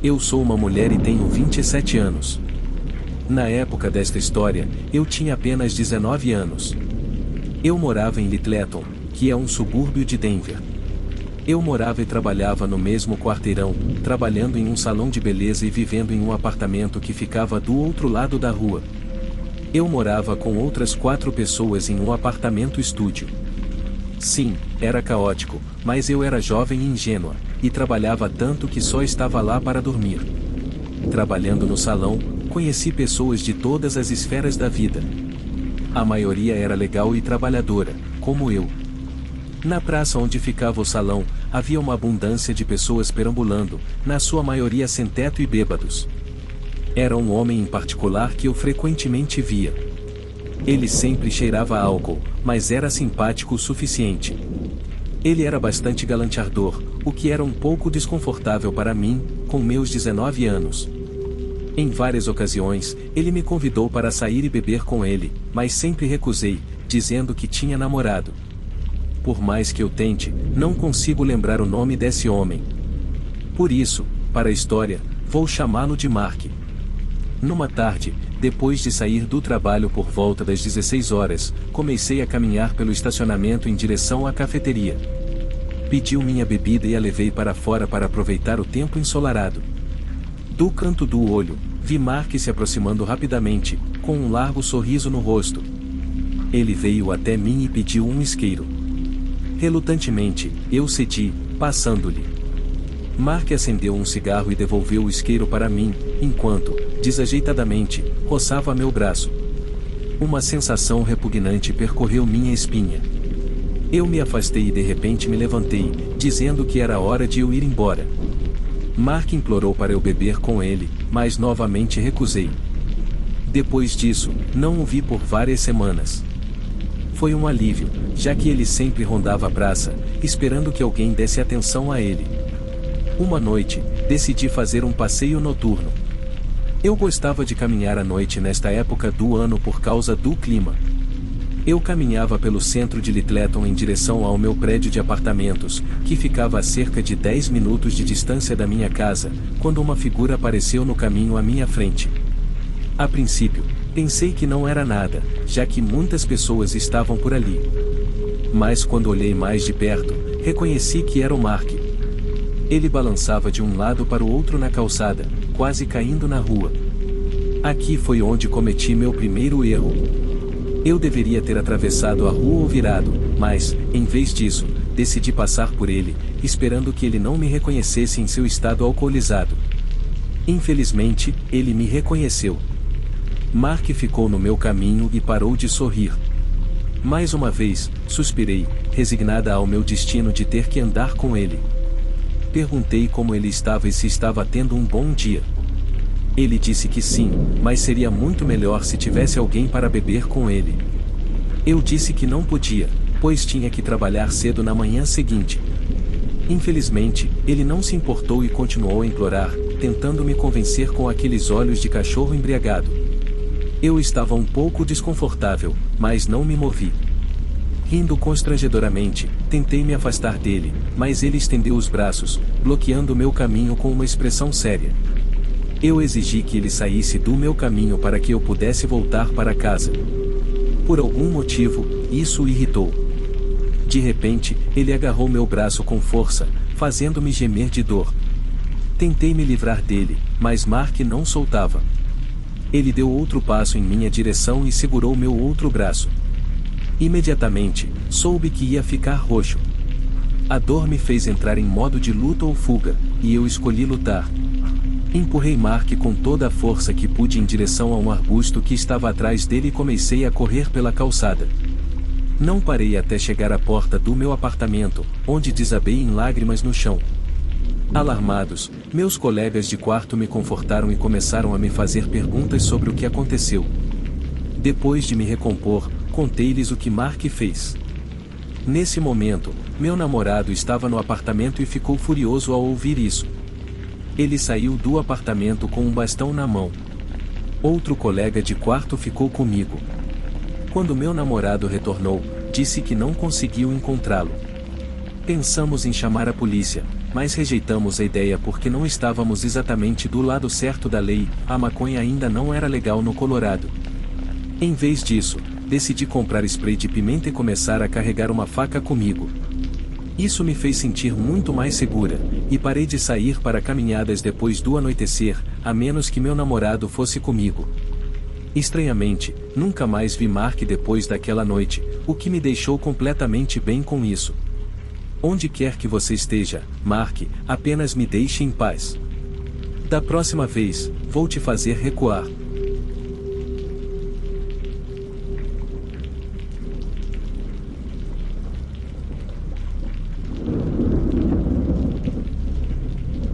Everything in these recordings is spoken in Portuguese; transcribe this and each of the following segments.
Eu sou uma mulher e tenho 27 anos. Na época desta história, eu tinha apenas 19 anos. Eu morava em Littleton, que é um subúrbio de Denver. Eu morava e trabalhava no mesmo quarteirão, trabalhando em um salão de beleza e vivendo em um apartamento que ficava do outro lado da rua. Eu morava com outras 4 pessoas em um apartamento estúdio. Sim, era caótico, mas eu era jovem e ingênua, e trabalhava tanto que só estava lá para dormir. Trabalhando no salão, conheci pessoas de todas as esferas da vida. A maioria era legal e trabalhadora, como eu. Na praça onde ficava o salão, havia uma abundância de pessoas perambulando, na sua maioria sem teto e bêbados. Era um homem em particular que eu frequentemente via. Ele sempre cheirava álcool, mas era simpático o suficiente. Ele era bastante galanteador, o que era um pouco desconfortável para mim, com meus 19 anos. Em várias ocasiões, ele me convidou para sair e beber com ele, mas sempre recusei, dizendo que tinha namorado. Por mais que eu tente, não consigo lembrar o nome desse homem. Por isso, para a história, vou chamá-lo de Mark. Numa tarde, depois de sair do trabalho por volta das 16 horas, comecei a caminhar pelo estacionamento em direção à cafeteria. Pediu minha bebida e a levei para fora para aproveitar o tempo ensolarado. Do canto do olho, vi Mark se aproximando rapidamente, com um largo sorriso no rosto. Ele veio até mim e pediu um isqueiro. Relutantemente, eu cedi, passando-lhe. Mark acendeu um cigarro e devolveu o isqueiro para mim, enquanto, desajeitadamente, roçava meu braço. Uma sensação repugnante percorreu minha espinha. Eu me afastei e de repente me levantei, dizendo que era hora de eu ir embora. Mark implorou para eu beber com ele, mas novamente recusei. Depois disso, não o vi por várias semanas. Foi um alívio, já que ele sempre rondava a praça, esperando que alguém desse atenção a ele. Uma noite, decidi fazer um passeio noturno. Eu gostava de caminhar à noite nesta época do ano por causa do clima. Eu caminhava pelo centro de Littleton em direção ao meu prédio de apartamentos, que ficava a cerca de 10 minutos de distância da minha casa, quando uma figura apareceu no caminho à minha frente. A princípio, pensei que não era nada, já que muitas pessoas estavam por ali. Mas quando olhei mais de perto, reconheci que era o Mark. Ele balançava de um lado para o outro na calçada, quase caindo na rua. Aqui foi onde cometi meu primeiro erro. Eu deveria ter atravessado a rua ou virado, mas, em vez disso, decidi passar por ele, esperando que ele não me reconhecesse em seu estado alcoolizado. Infelizmente, ele me reconheceu. Mark ficou no meu caminho e parou de sorrir. Mais uma vez, suspirei, resignada ao meu destino de ter que andar com ele. Perguntei como ele estava e se estava tendo um bom dia. Ele disse que sim, mas seria muito melhor se tivesse alguém para beber com ele. Eu disse que não podia, pois tinha que trabalhar cedo na manhã seguinte. Infelizmente, ele não se importou e continuou a implorar, tentando me convencer com aqueles olhos de cachorro embriagado. Eu estava um pouco desconfortável, mas não me movi. Rindo constrangedoramente, tentei me afastar dele, mas ele estendeu os braços, bloqueando meu caminho com uma expressão séria. Eu exigi que ele saísse do meu caminho para que eu pudesse voltar para casa. Por algum motivo, isso o irritou. De repente, ele agarrou meu braço com força, fazendo-me gemer de dor. Tentei me livrar dele, mas Mark não soltava. Ele deu outro passo em minha direção e segurou meu outro braço. Imediatamente, soube que ia ficar roxo. A dor me fez entrar em modo de luta ou fuga, e eu escolhi lutar. Empurrei Mark com toda a força que pude em direção a um arbusto que estava atrás dele e comecei a correr pela calçada. Não parei até chegar à porta do meu apartamento, onde desabei em lágrimas no chão. Alarmados, meus colegas de quarto me confortaram e começaram a me fazer perguntas sobre o que aconteceu. Depois de me recompor, contei-lhes o que Mark fez. Nesse momento, meu namorado estava no apartamento e ficou furioso ao ouvir isso. Ele saiu do apartamento com um bastão na mão. Outro colega de quarto ficou comigo. Quando meu namorado retornou, disse que não conseguiu encontrá-lo. Pensamos em chamar a polícia, mas rejeitamos a ideia porque não estávamos exatamente do lado certo da lei, a maconha ainda não era legal no Colorado. Em vez disso, decidi comprar spray de pimenta e começar a carregar uma faca comigo. Isso me fez sentir muito mais segura, e parei de sair para caminhadas depois do anoitecer, a menos que meu namorado fosse comigo. Estranhamente, nunca mais vi Mark depois daquela noite, o que me deixou completamente bem com isso. Onde quer que você esteja, Mark, apenas me deixe em paz. Da próxima vez, vou te fazer recuar.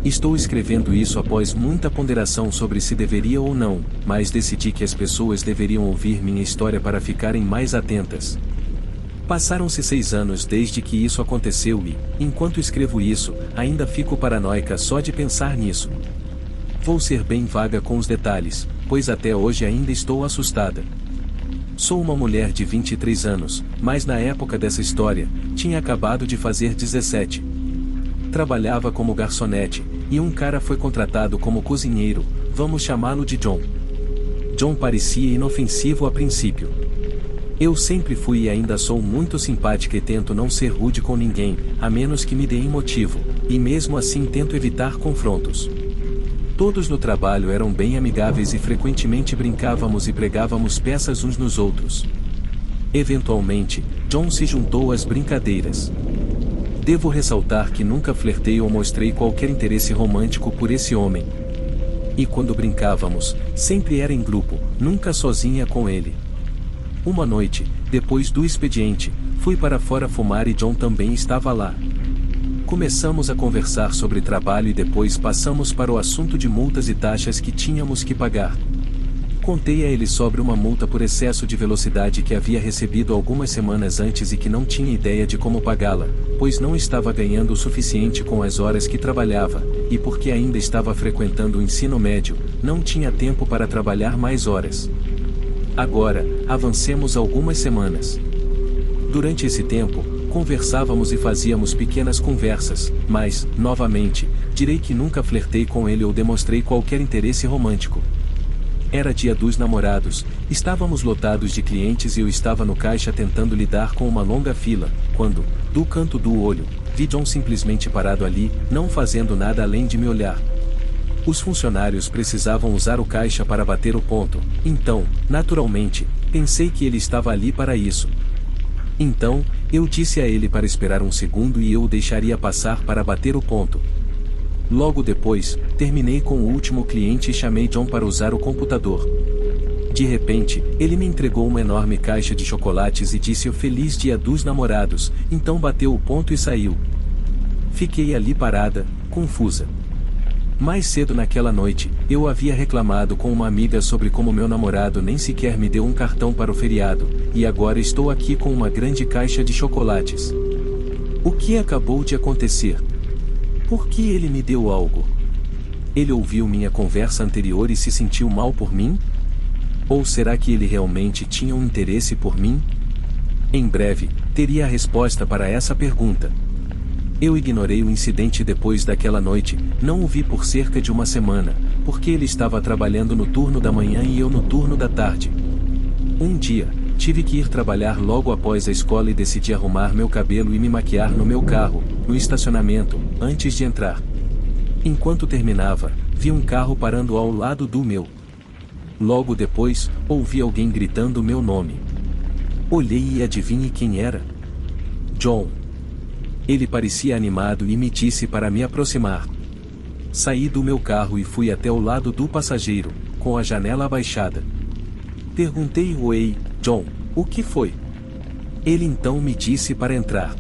Estou escrevendo isso após muita ponderação sobre se deveria ou não, mas decidi que as pessoas deveriam ouvir minha história para ficarem mais atentas. Passaram-se 6 anos desde que isso aconteceu e, enquanto escrevo isso, ainda fico paranoica só de pensar nisso. Vou ser bem vaga com os detalhes, pois até hoje ainda estou assustada. Sou uma mulher de 23 anos, mas na época dessa história, tinha acabado de fazer 17. Trabalhava como garçonete, e um cara foi contratado como cozinheiro, vamos chamá-lo de John. John parecia inofensivo a princípio. Eu sempre fui e ainda sou muito simpática e tento não ser rude com ninguém, a menos que me deem motivo, e mesmo assim tento evitar confrontos. Todos no trabalho eram bem amigáveis e frequentemente brincávamos e pregávamos peças uns nos outros. Eventualmente, John se juntou às brincadeiras. Devo ressaltar que nunca flertei ou mostrei qualquer interesse romântico por esse homem. E quando brincávamos, sempre era em grupo, nunca sozinha com ele. Uma noite, depois do expediente, fui para fora fumar e John também estava lá. Começamos a conversar sobre trabalho e depois passamos para o assunto de multas e taxas que tínhamos que pagar. Contei a ele sobre uma multa por excesso de velocidade que havia recebido algumas semanas antes e que não tinha ideia de como pagá-la, pois não estava ganhando o suficiente com as horas que trabalhava, e porque ainda estava frequentando o ensino médio, não tinha tempo para trabalhar mais horas. Agora, avancemos algumas semanas. Durante esse tempo, conversávamos e fazíamos pequenas conversas, mas, novamente, direi que nunca flertei com ele ou demonstrei qualquer interesse romântico. Era dia dos namorados, estávamos lotados de clientes e eu estava no caixa tentando lidar com uma longa fila, quando, do canto do olho, vi John simplesmente parado ali, não fazendo nada além de me olhar. Os funcionários precisavam usar o caixa para bater o ponto, então, naturalmente, pensei que ele estava ali para isso. Então, eu disse a ele para esperar um segundo e eu o deixaria passar para bater o ponto. Logo depois, terminei com o último cliente e chamei John para usar o computador. De repente, ele me entregou uma enorme caixa de chocolates e disse o Feliz Dia dos Namorados, então bateu o ponto e saiu. Fiquei ali parada, confusa. Mais cedo naquela noite, eu havia reclamado com uma amiga sobre como meu namorado nem sequer me deu um cartão para o feriado, e agora estou aqui com uma grande caixa de chocolates. O que acabou de acontecer? Por que ele me deu algo? Ele ouviu minha conversa anterior e se sentiu mal por mim? Ou será que ele realmente tinha um interesse por mim? Em breve, teria a resposta para essa pergunta. Eu ignorei o incidente depois daquela noite, não o vi por cerca de uma semana, porque ele estava trabalhando no turno da manhã e eu no turno da tarde. Um dia, tive que ir trabalhar logo após a escola e decidi arrumar meu cabelo e me maquiar no meu carro, no estacionamento, antes de entrar. Enquanto terminava, vi um carro parando ao lado do meu. Logo depois, ouvi alguém gritando meu nome. Olhei e adivinhe quem era? John. Ele parecia animado e me disse para me aproximar. Saí do meu carro e fui até o lado do passageiro, com a janela abaixada. Perguntei: Oi, John, o que foi? Ele então me disse para entrar.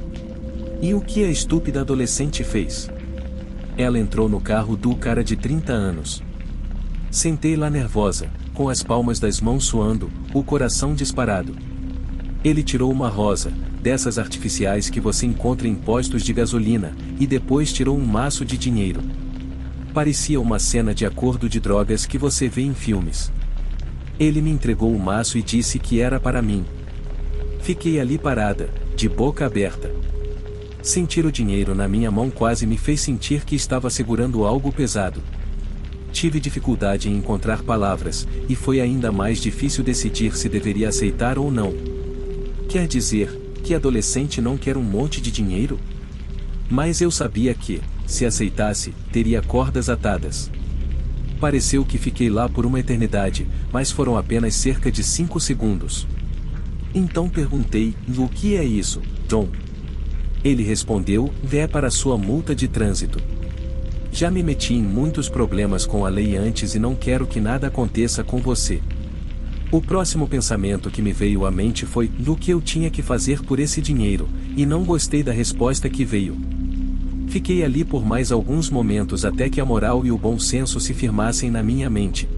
E o que a estúpida adolescente fez? Ela entrou no carro do cara de 30 anos. Sentei lá nervosa, com as palmas das mãos suando, o coração disparado. Ele tirou uma rosa, dessas artificiais que você encontra em postos de gasolina, e depois tirou um maço de dinheiro. Parecia uma cena de acordo de drogas que você vê em filmes. Ele me entregou o maço e disse que era para mim. Fiquei ali parada, de boca aberta. Sentir o dinheiro na minha mão quase me fez sentir que estava segurando algo pesado. Tive dificuldade em encontrar palavras, e foi ainda mais difícil decidir se deveria aceitar ou não. Quer dizer, que adolescente não quer um monte de dinheiro? Mas eu sabia que, se aceitasse, teria cordas atadas. Pareceu que fiquei lá por uma eternidade, mas foram apenas cerca de 5 segundos. Então perguntei: o que é isso, John? Ele respondeu: é para sua multa de trânsito. Já me meti em muitos problemas com a lei antes e não quero que nada aconteça com você. O próximo pensamento que me veio à mente foi: do que eu tinha que fazer por esse dinheiro, e não gostei da resposta que veio. Fiquei ali por mais alguns momentos até que a moral e o bom senso se firmassem na minha mente.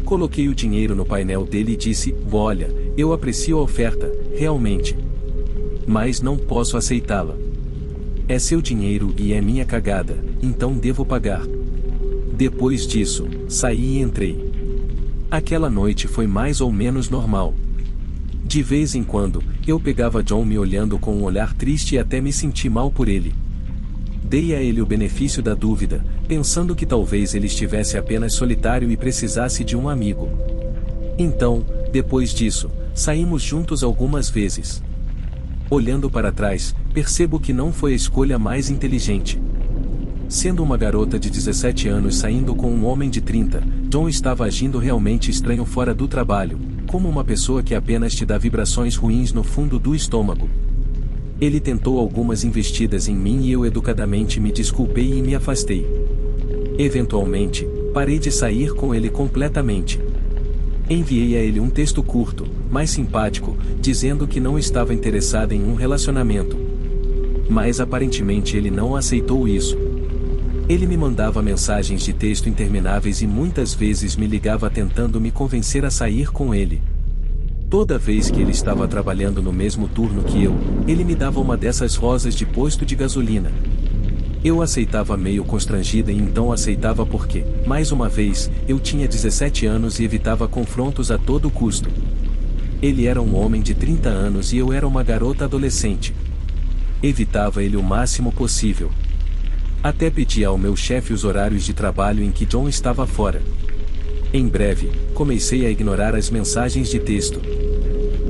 Coloquei o dinheiro no painel dele e disse: olha, eu aprecio a oferta, realmente. Mas não posso aceitá-la. É seu dinheiro e é minha cagada, então devo pagar. Depois disso, saí e entrei. Aquela noite foi mais ou menos normal. De vez em quando, eu pegava John me olhando com um olhar triste e até me senti mal por ele. Dei a ele o benefício da dúvida, pensando que talvez ele estivesse apenas solitário e precisasse de um amigo. Então, depois disso, saímos juntos algumas vezes. Olhando para trás, percebo que não foi a escolha mais inteligente. Sendo uma garota de 17 anos saindo com um homem de 30, John estava agindo realmente estranho fora do trabalho, como uma pessoa que apenas te dá vibrações ruins no fundo do estômago. Ele tentou algumas investidas em mim e eu educadamente me desculpei e me afastei. Eventualmente, parei de sair com ele completamente. Enviei a ele um texto curto, mas simpático, dizendo que não estava interessada em um relacionamento. Mas aparentemente ele não aceitou isso. Ele me mandava mensagens de texto intermináveis e muitas vezes me ligava tentando me convencer a sair com ele. Toda vez que ele estava trabalhando no mesmo turno que eu, ele me dava uma dessas rosas de posto de gasolina. Eu aceitava meio constrangida e então aceitava porque, mais uma vez, eu tinha 17 anos e evitava confrontos a todo custo. Ele era um homem de 30 anos e eu era uma garota adolescente. Evitava ele o máximo possível. Até pedi ao meu chefe os horários de trabalho em que John estava fora. Em breve, comecei a ignorar as mensagens de texto.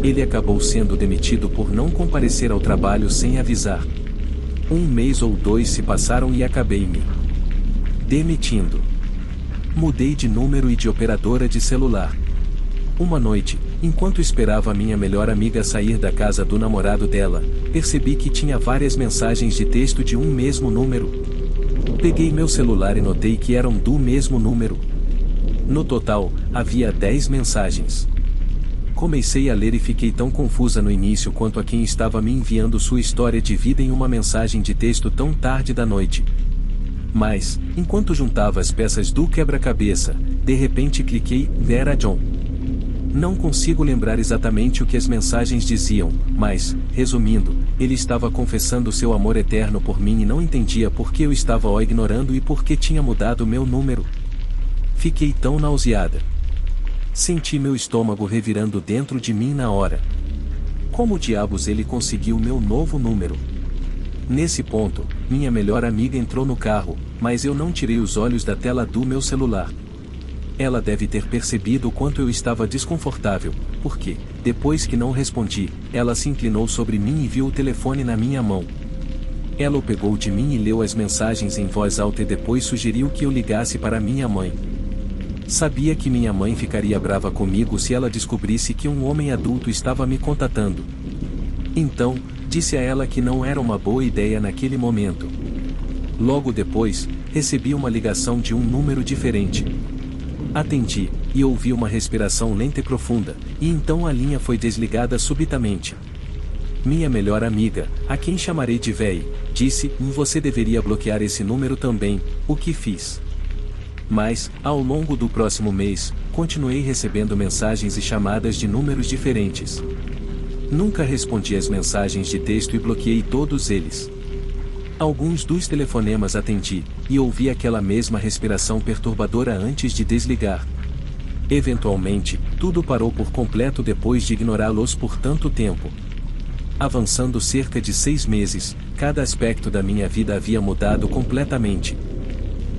Ele acabou sendo demitido por não comparecer ao trabalho sem avisar. 1 mês ou 2 se passaram e acabei me demitindo. Mudei de número e de operadora de celular. Uma noite, enquanto esperava a minha melhor amiga sair da casa do namorado dela, percebi que tinha várias mensagens de texto de um mesmo número. Peguei meu celular e notei que eram do mesmo número. No total, havia 10 mensagens. Comecei a ler e fiquei tão confusa no início quanto a quem estava me enviando sua história de vida em uma mensagem de texto tão tarde da noite. Mas, enquanto juntava as peças do quebra-cabeça, de repente cliquei: era John. Não consigo lembrar exatamente o que as mensagens diziam, mas, resumindo, ele estava confessando seu amor eterno por mim e não entendia por que eu estava o ignorando e por que tinha mudado meu número. Fiquei tão nauseada. Senti meu estômago revirando dentro de mim na hora. Como diabos ele conseguiu meu novo número? Nesse ponto, minha melhor amiga entrou no carro, mas eu não tirei os olhos da tela do meu celular. Ela deve ter percebido o quanto eu estava desconfortável, porque, depois que não respondi, ela se inclinou sobre mim e viu o telefone na minha mão. Ela o pegou de mim e leu as mensagens em voz alta e depois sugeriu que eu ligasse para minha mãe. Sabia que minha mãe ficaria brava comigo se ela descobrisse que um homem adulto estava me contatando. Então, disse a ela que não era uma boa ideia naquele momento. Logo depois, recebi uma ligação de um número diferente. Atendi, e ouvi uma respiração lenta e profunda, e então a linha foi desligada subitamente. Minha melhor amiga, a quem chamarei de véi, disse: você deveria bloquear esse número também, o que fiz. Mas, ao longo do próximo mês, continuei recebendo mensagens e chamadas de números diferentes. Nunca respondi às mensagens de texto e bloqueei todos eles. Alguns dos telefonemas atendi, e ouvi aquela mesma respiração perturbadora antes de desligar. Eventualmente, tudo parou por completo depois de ignorá-los por tanto tempo. Avançando cerca de 6 meses, cada aspecto da minha vida havia mudado completamente.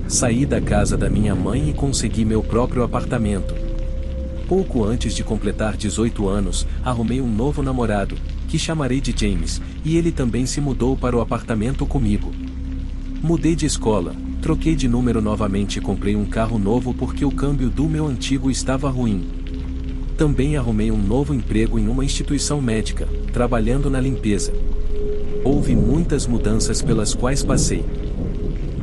Saí da casa da minha mãe e consegui meu próprio apartamento. Pouco antes de completar 18 anos, arrumei um novo namorado, que chamarei de James, e ele também se mudou para o apartamento comigo. Mudei de escola, troquei de número novamente e comprei um carro novo porque o câmbio do meu antigo estava ruim. Também arrumei um novo emprego em uma instituição médica, trabalhando na limpeza. Houve muitas mudanças pelas quais passei.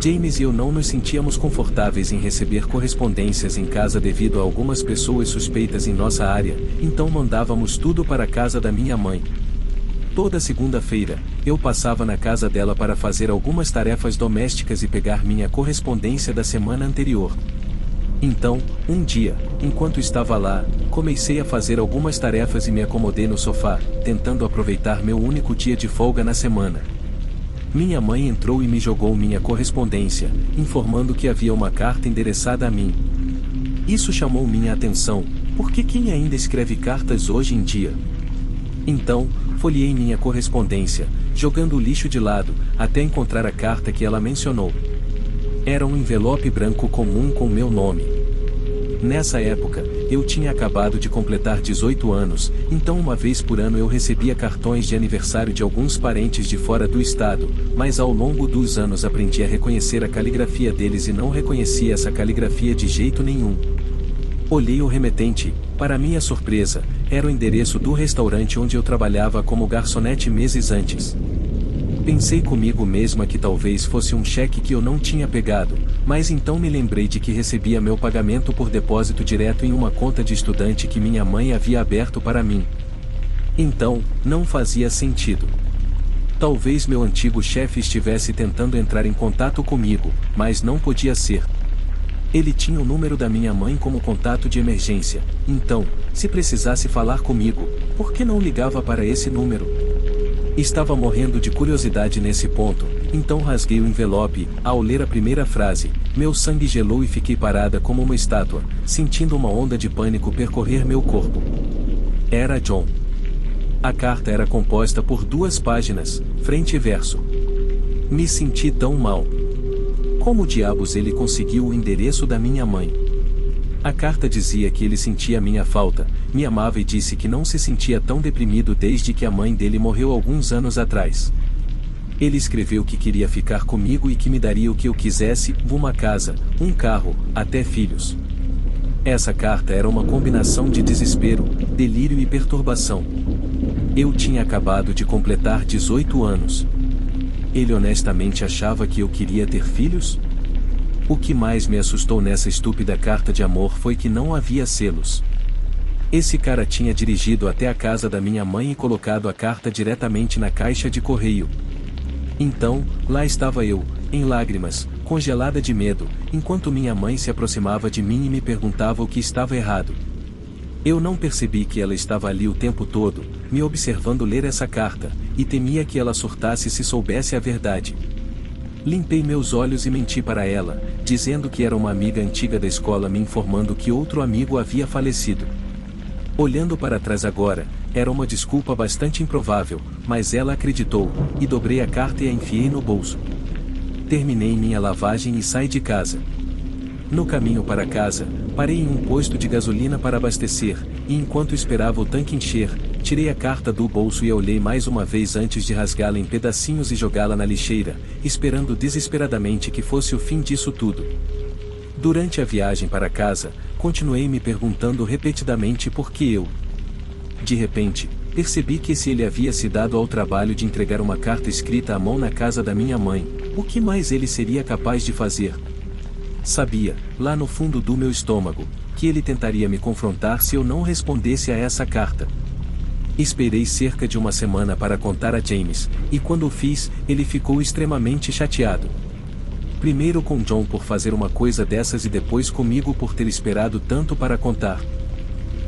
James e eu não nos sentíamos confortáveis em receber correspondências em casa devido a algumas pessoas suspeitas em nossa área, então mandávamos tudo para a casa da minha mãe. Toda segunda-feira, eu passava na casa dela para fazer algumas tarefas domésticas e pegar minha correspondência da semana anterior. Então, um dia, enquanto estava lá, comecei a fazer algumas tarefas e me acomodei no sofá, tentando aproveitar meu único dia de folga na semana. Minha mãe entrou e me jogou minha correspondência, informando que havia uma carta endereçada a mim. Isso chamou minha atenção, porque quem ainda escreve cartas hoje em dia? Então, folheei minha correspondência, jogando o lixo de lado, até encontrar a carta que ela mencionou. Era um envelope branco comum com meu nome. Nessa época, eu tinha acabado de completar 18 anos, então uma vez por ano eu recebia cartões de aniversário de alguns parentes de fora do estado, mas ao longo dos anos aprendi a reconhecer a caligrafia deles e não reconhecia essa caligrafia de jeito nenhum. Olhei o remetente, para minha surpresa, era o endereço do restaurante onde eu trabalhava como garçonete meses antes. Pensei comigo mesma que talvez fosse um cheque que eu não tinha pegado, mas então me lembrei de que recebia meu pagamento por depósito direto em uma conta de estudante que minha mãe havia aberto para mim. Então, não fazia sentido. Talvez meu antigo chefe estivesse tentando entrar em contato comigo, mas não podia ser. Ele tinha o número da minha mãe como contato de emergência, então, se precisasse falar comigo, por que não ligava para esse número? Estava morrendo de curiosidade nesse ponto, então rasguei o envelope. Ao ler a primeira frase, meu sangue gelou e fiquei parada como uma estátua, sentindo uma onda de pânico percorrer meu corpo. Era John. A carta era composta por 2 páginas, frente e verso. Me senti tão mal. Como diabos ele conseguiu o endereço da minha mãe? A carta dizia que ele sentia minha falta, me amava e disse que não se sentia tão deprimido desde que a mãe dele morreu alguns anos atrás. Ele escreveu que queria ficar comigo e que me daria o que eu quisesse, uma casa, um carro, até filhos. Essa carta era uma combinação de desespero, delírio e perturbação. Eu tinha acabado de completar 18 anos. Ele honestamente achava que eu queria ter filhos? O que mais me assustou nessa estúpida carta de amor foi que não havia selos. Esse cara tinha dirigido até a casa da minha mãe e colocado a carta diretamente na caixa de correio. Então, lá estava eu, em lágrimas, congelada de medo, enquanto minha mãe se aproximava de mim e me perguntava o que estava errado. Eu não percebi que ela estava ali o tempo todo, me observando ler essa carta, e temia que ela surtasse se soubesse a verdade. Limpei meus olhos e menti para ela, dizendo que era uma amiga antiga da escola me informando que outro amigo havia falecido. Olhando para trás agora, era uma desculpa bastante improvável, mas ela acreditou, e dobrei a carta e a enfiei no bolso. Terminei minha lavagem e saí de casa. No caminho para casa, parei em um posto de gasolina para abastecer, e enquanto esperava o tanque encher, tirei a carta do bolso e a olhei mais uma vez antes de rasgá-la em pedacinhos e jogá-la na lixeira, esperando desesperadamente que fosse o fim disso tudo. Durante a viagem para casa, continuei me perguntando repetidamente por que eu. De repente, percebi que se ele havia se dado ao trabalho de entregar uma carta escrita à mão na casa da minha mãe, o que mais ele seria capaz de fazer? Sabia, lá no fundo do meu estômago, que ele tentaria me confrontar se eu não respondesse a essa carta. Esperei cerca de uma semana para contar a James, e quando o fiz, ele ficou extremamente chateado. Primeiro com John por fazer uma coisa dessas e depois comigo por ter esperado tanto para contar.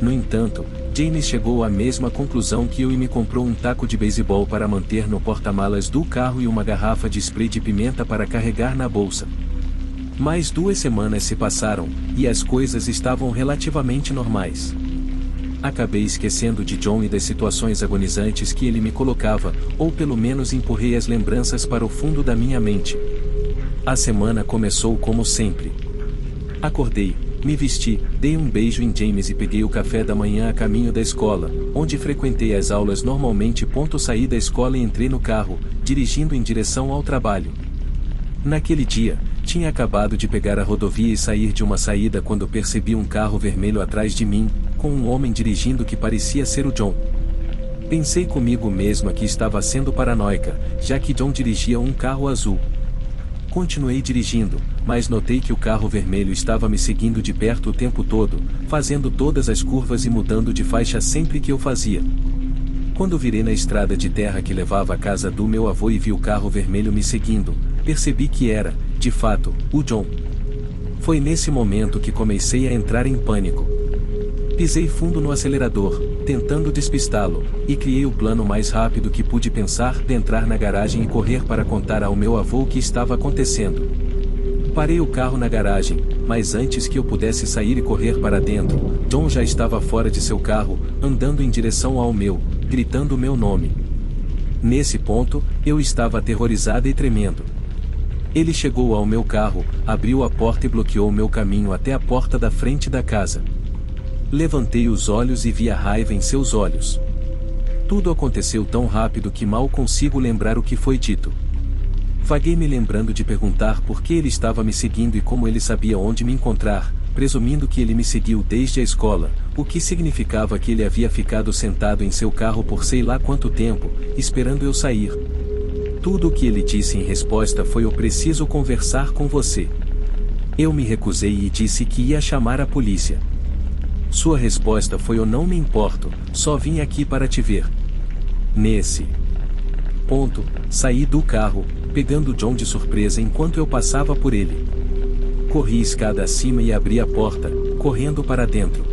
No entanto, James chegou à mesma conclusão que eu e me comprou um taco de beisebol para manter no porta-malas do carro e uma garrafa de spray de pimenta para carregar na bolsa. Mais 2 semanas se passaram, e as coisas estavam relativamente normais. Acabei esquecendo de John e das situações agonizantes que ele me colocava, ou pelo menos empurrei as lembranças para o fundo da minha mente. A semana começou como sempre. Acordei, me vesti, dei um beijo em James e peguei o café da manhã a caminho da escola, onde frequentei as aulas normalmente. Saí da escola e entrei no carro, dirigindo em direção ao trabalho. Naquele dia, tinha acabado de pegar a rodovia e sair de uma saída quando percebi um carro vermelho atrás de mim, com um homem dirigindo que parecia ser o John. Pensei comigo mesma que estava sendo paranoica, já que John dirigia um carro azul. Continuei dirigindo, mas notei que o carro vermelho estava me seguindo de perto o tempo todo, fazendo todas as curvas e mudando de faixa sempre que eu fazia. Quando virei na estrada de terra que levava à casa do meu avô e vi o carro vermelho me seguindo, percebi que era, de fato, o John. Foi nesse momento que comecei a entrar em pânico. Pisei fundo no acelerador, tentando despistá-lo, e criei o plano mais rápido que pude pensar de entrar na garagem e correr para contar ao meu avô o que estava acontecendo. Parei o carro na garagem, mas antes que eu pudesse sair e correr para dentro, John já estava fora de seu carro, andando em direção ao meu, gritando meu nome. Nesse ponto, eu estava aterrorizada e tremendo. Ele chegou ao meu carro, abriu a porta e bloqueou meu caminho até a porta da frente da casa. Levantei os olhos e vi a raiva em seus olhos. Tudo aconteceu tão rápido que mal consigo lembrar o que foi dito. Vaguei me lembrando de perguntar por que ele estava me seguindo e como ele sabia onde me encontrar, presumindo que ele me seguiu desde a escola, o que significava que ele havia ficado sentado em seu carro por sei lá quanto tempo, esperando eu sair. Tudo o que ele disse em resposta foi: eu preciso conversar com você. Eu me recusei e disse que ia chamar a polícia. Sua resposta foi: eu não me importo, só vim aqui para te ver. Nesse ponto, saí do carro, pegando John de surpresa enquanto eu passava por ele. Corri escada acima e abri a porta, correndo para dentro.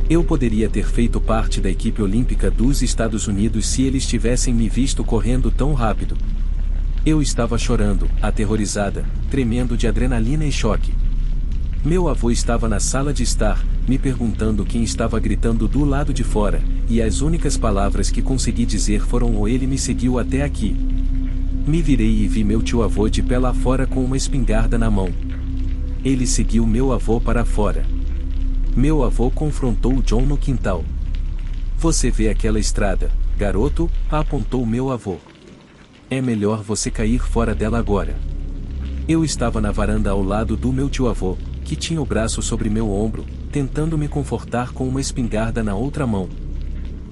Eu poderia ter feito parte da equipe olímpica dos Estados Unidos se eles tivessem me visto correndo tão rápido. Eu estava chorando, aterrorizada, tremendo de adrenalina e choque. Meu avô estava na sala de estar, me perguntando quem estava gritando do lado de fora, e as únicas palavras que consegui dizer foram: ou ele me seguiu até aqui. Me virei e vi meu tio-avô de pé lá fora com uma espingarda na mão. Ele seguiu meu avô para fora. Meu avô confrontou John no quintal. Você vê aquela estrada, garoto? Apontou meu avô. É melhor você cair fora dela agora. Eu estava na varanda ao lado do meu tio-avô, que tinha o braço sobre meu ombro, tentando me confortar com uma espingarda na outra mão.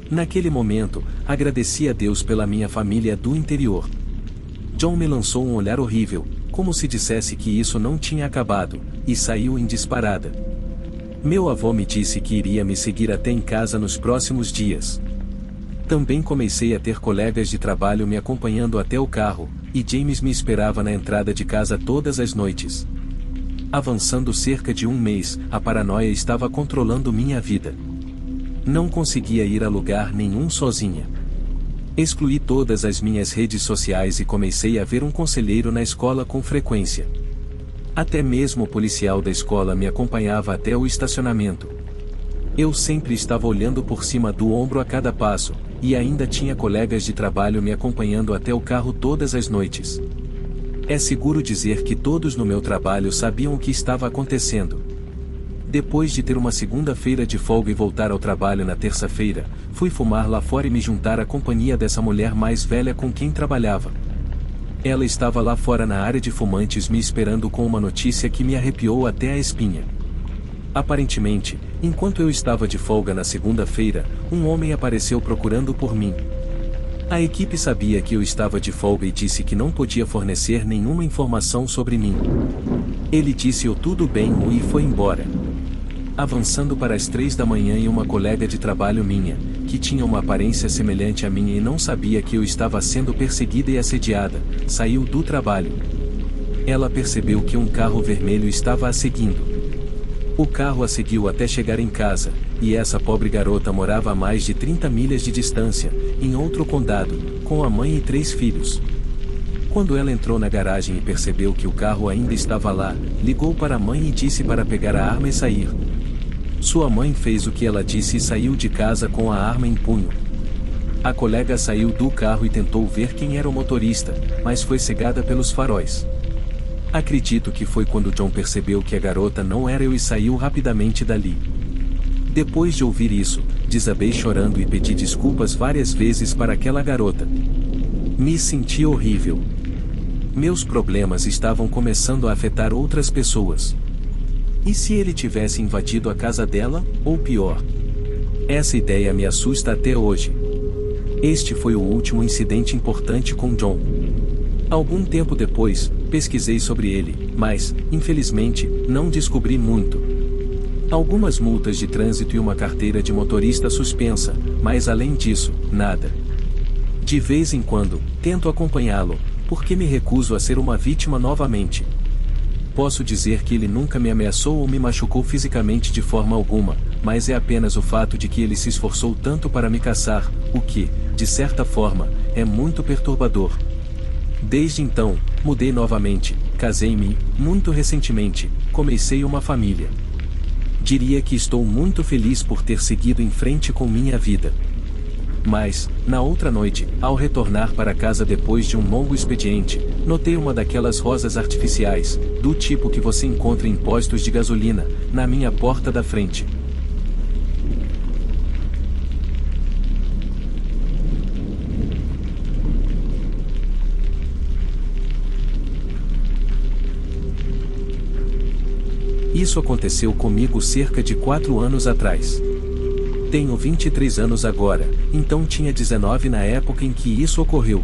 Naquele momento, agradeci a Deus pela minha família do interior. John me lançou um olhar horrível, como se dissesse que isso não tinha acabado, e saiu em disparada. Meu avô me disse que iria me seguir até em casa nos próximos dias. Também comecei a ter colegas de trabalho me acompanhando até o carro, e James me esperava na entrada de casa todas as noites. Avançando cerca de um mês, a paranoia estava controlando minha vida. Não conseguia ir a lugar nenhum sozinha. Excluí todas as minhas redes sociais e comecei a ver um conselheiro na escola com frequência. Até mesmo o policial da escola me acompanhava até o estacionamento. Eu sempre estava olhando por cima do ombro a cada passo, e ainda tinha colegas de trabalho me acompanhando até o carro todas as noites. É seguro dizer que todos no meu trabalho sabiam o que estava acontecendo. Depois de ter uma segunda-feira de folga e voltar ao trabalho na terça-feira, fui fumar lá fora e me juntar à companhia dessa mulher mais velha com quem trabalhava. Ela estava lá fora na área de fumantes me esperando com uma notícia que me arrepiou até a espinha. Aparentemente, enquanto eu estava de folga na segunda-feira, um homem apareceu procurando por mim. A equipe sabia que eu estava de folga e disse que não podia fornecer nenhuma informação sobre mim. Ele disse tudo bem e foi embora. Avançando para as 3 da manhã e uma colega de trabalho minha, que tinha uma aparência semelhante à minha e não sabia que eu estava sendo perseguida e assediada, saiu do trabalho. Ela percebeu que um carro vermelho estava a seguindo. O carro a seguiu até chegar em casa, e essa pobre garota morava a mais de 30 milhas de distância, em outro condado, com a mãe e 3 filhos. Quando ela entrou na garagem e percebeu que o carro ainda estava lá, ligou para a mãe e disse para pegar a arma e sair. Sua mãe fez o que ela disse e saiu de casa com a arma em punho. A colega saiu do carro e tentou ver quem era o motorista, mas foi cegada pelos faróis. Acredito que foi quando John percebeu que a garota não era eu e saiu rapidamente dali. Depois de ouvir isso, desabei chorando e pedi desculpas várias vezes para aquela garota. Me senti horrível. Meus problemas estavam começando a afetar outras pessoas. E se ele tivesse invadido a casa dela, ou pior? Essa ideia me assusta até hoje. Este foi o último incidente importante com John. Algum tempo depois, pesquisei sobre ele, mas, infelizmente, não descobri muito. Algumas multas de trânsito e uma carteira de motorista suspensa, mas além disso, nada. De vez em quando, tento acompanhá-lo, porque me recuso a ser uma vítima novamente. Posso dizer que ele nunca me ameaçou ou me machucou fisicamente de forma alguma, mas é apenas o fato de que ele se esforçou tanto para me caçar, o que, de certa forma, é muito perturbador. Desde então, mudei novamente, casei-me, muito recentemente, comecei uma família. Diria que estou muito feliz por ter seguido em frente com minha vida. Mas, na outra noite, ao retornar para casa depois de um longo expediente, notei uma daquelas rosas artificiais, do tipo que você encontra em postos de gasolina, na minha porta da frente. Isso aconteceu comigo cerca de 4 anos atrás. Tenho 23 anos agora, então tinha 19 na época em que isso ocorreu.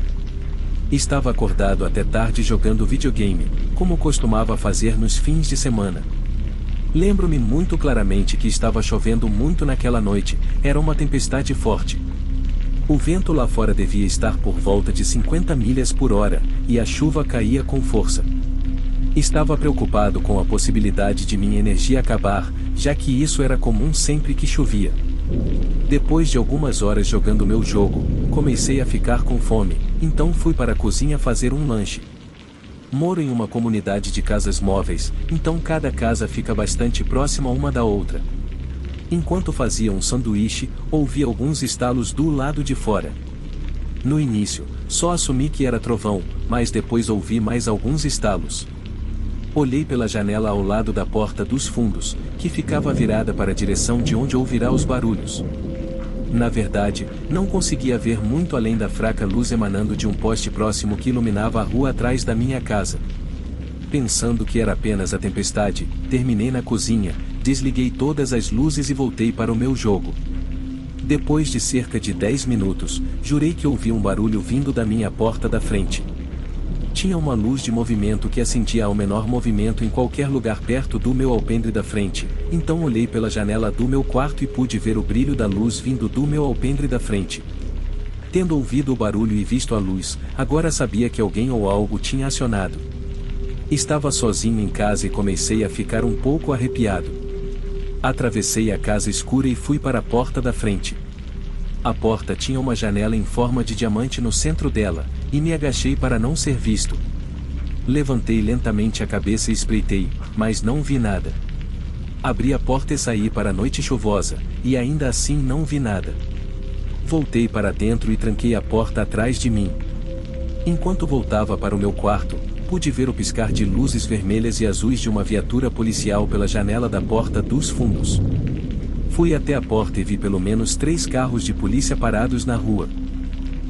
Estava acordado até tarde jogando videogame, como costumava fazer nos fins de semana. Lembro-me muito claramente que estava chovendo muito naquela noite, era uma tempestade forte. O vento lá fora devia estar por volta de 50 milhas por hora, e a chuva caía com força. Estava preocupado com a possibilidade de minha energia acabar, já que isso era comum sempre que chovia. Depois de algumas horas jogando meu jogo, comecei a ficar com fome, então fui para a cozinha fazer um lanche. Moro em uma comunidade de casas móveis, então cada casa fica bastante próxima uma da outra. Enquanto fazia um sanduíche, ouvi alguns estalos do lado de fora. No início, só assumi que era trovão, mas depois ouvi mais alguns estalos. Olhei pela janela ao lado da porta dos fundos, que ficava virada para a direção de onde ouvirá os barulhos. Na verdade, não conseguia ver muito além da fraca luz emanando de um poste próximo que iluminava a rua atrás da minha casa. Pensando que era apenas a tempestade, terminei na cozinha, desliguei todas as luzes e voltei para o meu jogo. Depois de cerca de 10 minutos, jurei que ouvi um barulho vindo da minha porta da frente. Tinha uma luz de movimento que acendia ao menor movimento em qualquer lugar perto do meu alpendre da frente, então olhei pela janela do meu quarto e pude ver o brilho da luz vindo do meu alpendre da frente. Tendo ouvido o barulho e visto a luz, agora sabia que alguém ou algo tinha acionado. Estava sozinho em casa e comecei a ficar um pouco arrepiado. Atravessei a casa escura e fui para a porta da frente. A porta tinha uma janela em forma de diamante no centro dela, e me agachei para não ser visto. Levantei lentamente a cabeça e espreitei, mas não vi nada. Abri a porta e saí para a noite chuvosa, e ainda assim não vi nada. Voltei para dentro e tranquei a porta atrás de mim. Enquanto voltava para o meu quarto, pude ver o piscar de luzes vermelhas e azuis de uma viatura policial pela janela da porta dos fundos. Fui até a porta e vi pelo menos 3 carros de polícia parados na rua.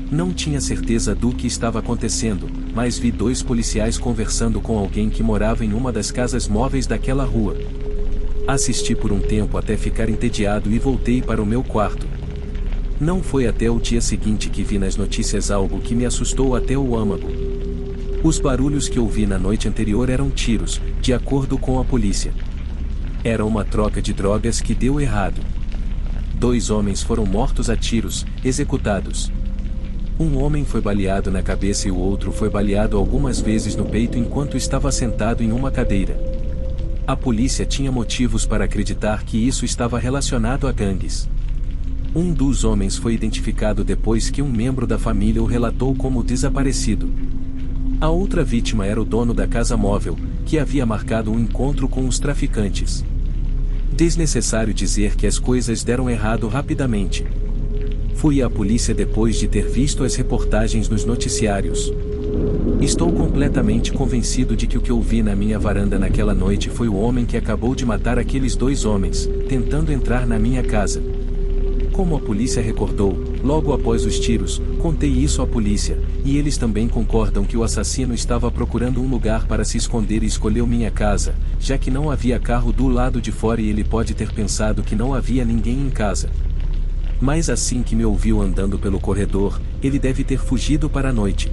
Não tinha certeza do que estava acontecendo, mas vi 2 policiais conversando com alguém que morava em uma das casas móveis daquela rua. Assisti por um tempo até ficar entediado e voltei para o meu quarto. Não foi até o dia seguinte que vi nas notícias algo que me assustou até o âmago. Os barulhos que ouvi na noite anterior eram tiros, de acordo com a polícia. Era uma troca de drogas que deu errado. 2 homens foram mortos a tiros, executados. Um homem foi baleado na cabeça e o outro foi baleado algumas vezes no peito enquanto estava sentado em uma cadeira. A polícia tinha motivos para acreditar que isso estava relacionado a gangues. Um dos homens foi identificado depois que um membro da família o relatou como desaparecido. A outra vítima era o dono da casa móvel, que havia marcado um encontro com os traficantes. Desnecessário dizer que as coisas deram errado rapidamente. Fui à polícia depois de ter visto as reportagens nos noticiários. Estou completamente convencido de que o que eu vi na minha varanda naquela noite foi o homem que acabou de matar aqueles 2 homens, tentando entrar na minha casa. Como a polícia recordou, logo após os tiros, contei isso à polícia, e eles também concordam que o assassino estava procurando um lugar para se esconder e escolheu minha casa, já que não havia carro do lado de fora e ele pode ter pensado que não havia ninguém em casa. Mas assim que me ouviu andando pelo corredor, ele deve ter fugido para a noite.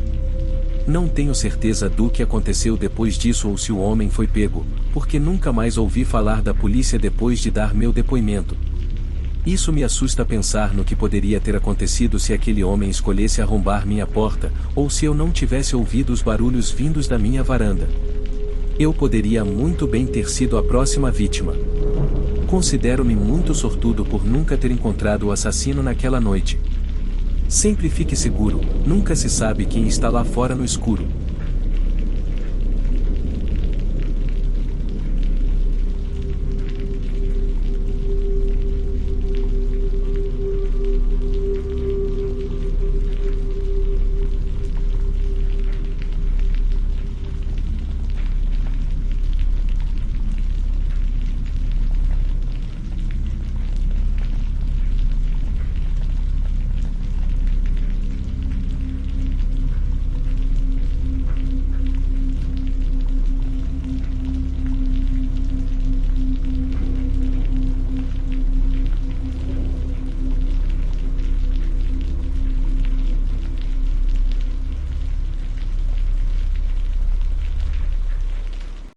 Não tenho certeza do que aconteceu depois disso ou se o homem foi pego, porque nunca mais ouvi falar da polícia depois de dar meu depoimento. Isso me assusta pensar no que poderia ter acontecido se aquele homem escolhesse arrombar minha porta, ou se eu não tivesse ouvido os barulhos vindos da minha varanda. Eu poderia muito bem ter sido a próxima vítima. Considero-me muito sortudo por nunca ter encontrado o assassino naquela noite. Sempre fique seguro, nunca se sabe quem está lá fora no escuro.